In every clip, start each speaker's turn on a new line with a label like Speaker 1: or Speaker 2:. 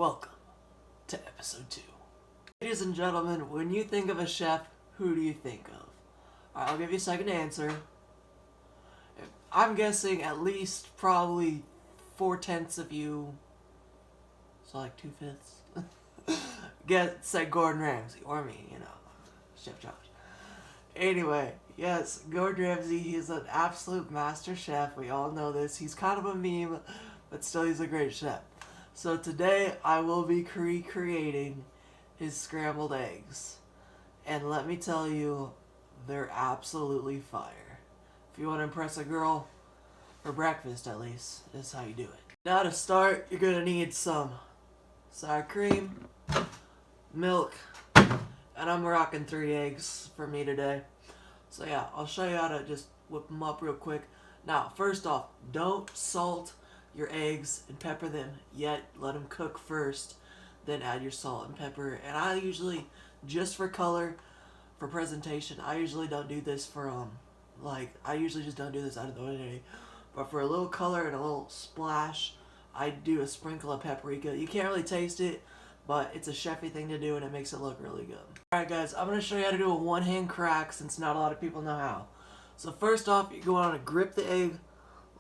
Speaker 1: Welcome to episode 2. Ladies and gentlemen, when you think of a chef, who do you think of? Alright, I'll give you a second to answer. I'm guessing at least probably 4/10 of you, so like 2/5, say Gordon Ramsay, or me, Chef Josh. Anyway, yes, Gordon Ramsay, he's an absolute master chef. We all know this. He's kind of a meme, but still he's a great chef. So today I will be recreating his scrambled eggs. And let me tell you, they're absolutely fire. If you want to impress a girl, for breakfast at least, this is how you do it. Now to start, you're going to need some sour cream, milk, and I'm rocking 3 eggs for me today. So yeah, I'll show you how to just whip them up real quick. Now, first off, don't salt your eggs and pepper them yet. Let them cook first, then add your salt and pepper. And I usually, just for color, for presentation, I usually don't do this for I usually just don't do this out of the ordinary. But for a little color and a little splash, I do a sprinkle of paprika. You can't really taste it, but it's a chefy thing to do and it makes it look really good. Alright guys, I'm going to show you how to do a one-hand crack since not a lot of people know how. So first off, you go on to grip the egg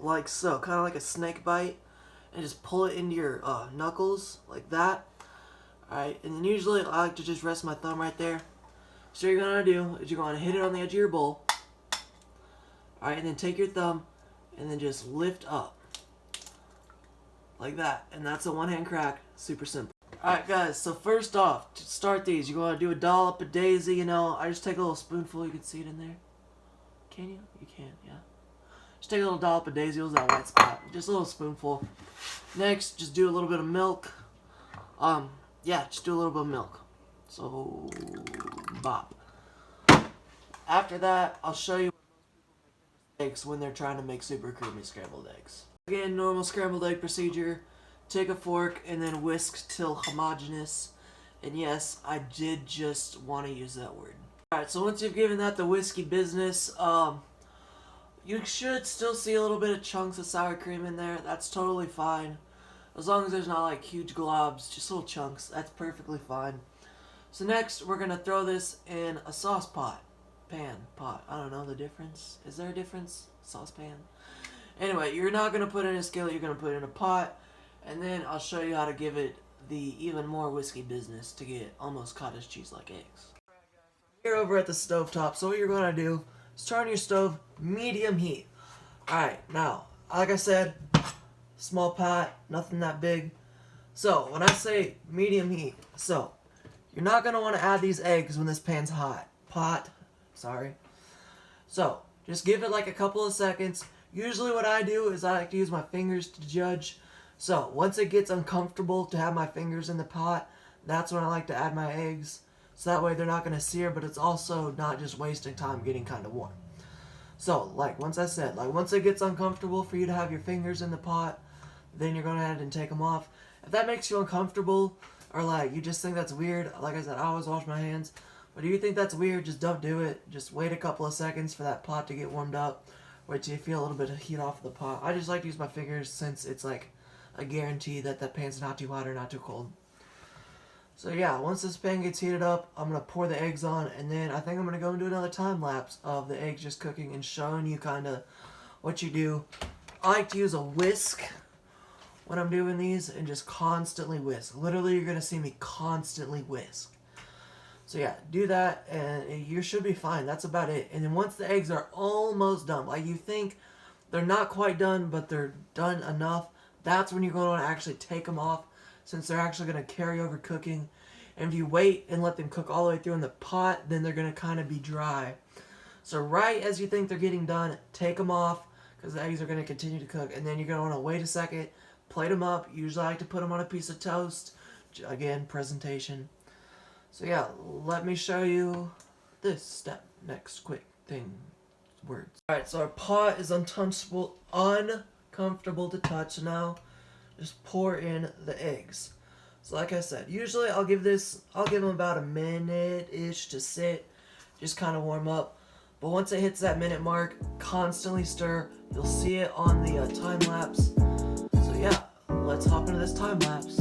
Speaker 1: like so, kind of like a snake bite, and just pull it into your knuckles like that. Alright, and then usually I like to just rest my thumb right there. So what you're going to do is you're going to hit it on the edge of your bowl. Alright, and then take your thumb and then just lift up like that, and that's a one-hand crack. Super simple. Alright guys, so first off, to start these, you're going to do a dollop of daisy. I just take a little spoonful. You can see it in there. Can you? You can, yeah. Just take a little dollop of daisy. That white spot. Just a little spoonful. Next, just do a little bit of milk. Yeah, just do a little bit of milk. So, bop. After that, I'll show you eggs when they're trying to make super creamy scrambled eggs. Again, normal scrambled egg procedure. Take a fork and then whisk till homogeneous. And yes, I did just want to use that word. Alright, so once you've given that the whiskey business, you should still see a little bit of chunks of sour cream in there. That's totally fine. As long as there's not like huge globs, just little chunks. That's perfectly fine. So next, we're going to throw this in a sauce pot. Pot. I don't know the difference. Is there a difference? Saucepan? Anyway, you're not going to put it in a skillet. You're going to put it in a pot. And then I'll show you how to give it the even more whiskey business to get almost cottage cheese like eggs. You're over at the stove top. So what you're going to do is turn your stove medium heat. Alright, now, like I said, small pot, nothing that big. So, when I say medium heat, so, you're not going to want to add these eggs when this pan's hot. So, just give it like a couple of seconds. Usually what I do is I like to use my fingers to judge. So, once it gets uncomfortable to have my fingers in the pot, that's when I like to add my eggs. So that way they're not going to sear, but it's also not just wasting time getting kind of warm. So, once it gets uncomfortable for you to have your fingers in the pot, then you're going to go ahead and take them off. If that makes you uncomfortable, or you just think that's weird, like I said, I always wash my hands. But if you think that's weird, just don't do it. Just wait a couple of seconds for that pot to get warmed up. Wait till you feel a little bit of heat off the pot. I just like to use my fingers since it's like a guarantee that that pan's not too hot or not too cold. So yeah, once this pan gets heated up, I'm going to pour the eggs on, and then I think I'm going to go and do another time lapse of the eggs just cooking and showing you kind of what you do. I like to use a whisk when I'm doing these and just constantly whisk. Literally, you're going to see me constantly whisk. So yeah, do that and you should be fine. That's about it. And then once the eggs are almost done, like you think they're not quite done, but they're done enough, that's when you're going to actually take them off, since they're actually going to carry over cooking. And if you wait and let them cook all the way through in the pot, then they're going to kind of be dry. So right as you think they're getting done, take them off, because the eggs are going to continue to cook. And then you're going to want to wait a second, plate them up. Usually I like to put them on a piece of toast. Again, presentation. So yeah, let me show you this step. Next quick thing. Words. Alright, so our pot is uncomfortable to touch now. Just pour in the eggs. So like I said, usually I'll give them about a minute-ish to sit, just kind of warm up. But once it hits that minute mark, constantly stir. You'll see it on the time lapse. So yeah, let's hop into this time lapse.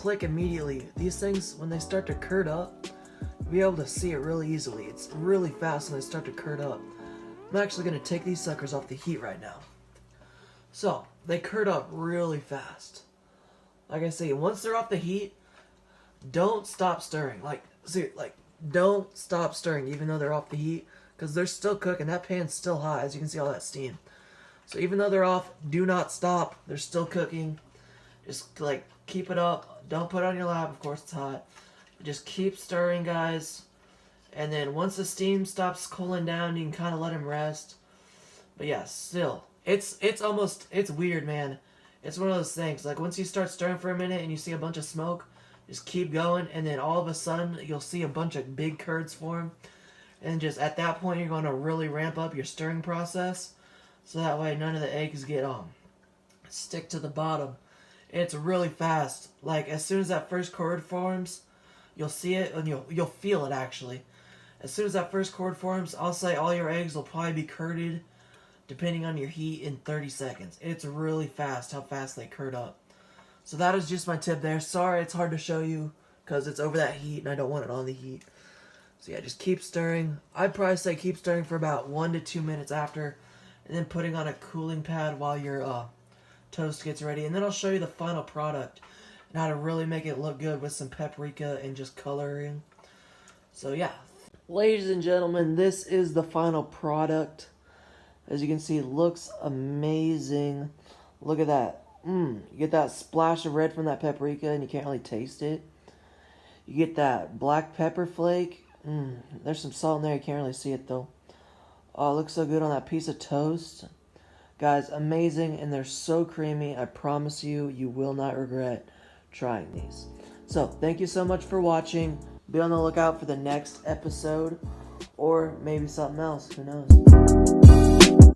Speaker 1: click immediately. These things, when they start to curd up, you'll be able to see it really easily. It's really fast when they start to curd up. I'm actually going to take these suckers off the heat right now. So, they curd up really fast. Like I say, once they're off the heat, don't stop stirring. Don't stop stirring even though they're off the heat, because they're still cooking. That pan's still hot, as you can see all that steam. So even though they're off, do not stop. They're still cooking. Just keep it up. Don't put it on your lap, of course it's hot. Just keep stirring, guys. And then once the steam stops cooling down, you can kind of let them rest. But yeah, still, it's weird, man. It's one of those things. Like, once you start stirring for a minute and you see a bunch of smoke, just keep going, and then all of a sudden you'll see a bunch of big curds form. And just at that point, you're going to really ramp up your stirring process, so that way none of the eggs get stick to the bottom. It's really fast. Like, as soon as that first curd forms, you'll see it, and you'll feel it actually. As soon as that first curd forms, I'll say all your eggs will probably be curded, depending on your heat, in 30 seconds. It's really fast how fast they curd up. So that is just my tip there. Sorry it's hard to show you because it's over that heat and I don't want it on the heat. So yeah, just keep stirring. I'd probably say keep stirring for about 1 to 2 minutes after, and then putting on a cooling pad while your toast gets ready. And then I'll show you the final product and how to really make it look good with some paprika and just coloring. So yeah. Ladies and gentlemen, this is the final product. As you can see, it looks amazing. Look at that. You get that splash of red from that paprika and you can't really taste it. You get that black pepper flake. There's some salt in there. You can't really see it though. Oh, it looks so good on that piece of toast. Guys, amazing, and they're so creamy. I promise you, you will not regret trying these. So, thank you so much for watching. Be on the lookout for the next episode, or maybe something else. Who knows?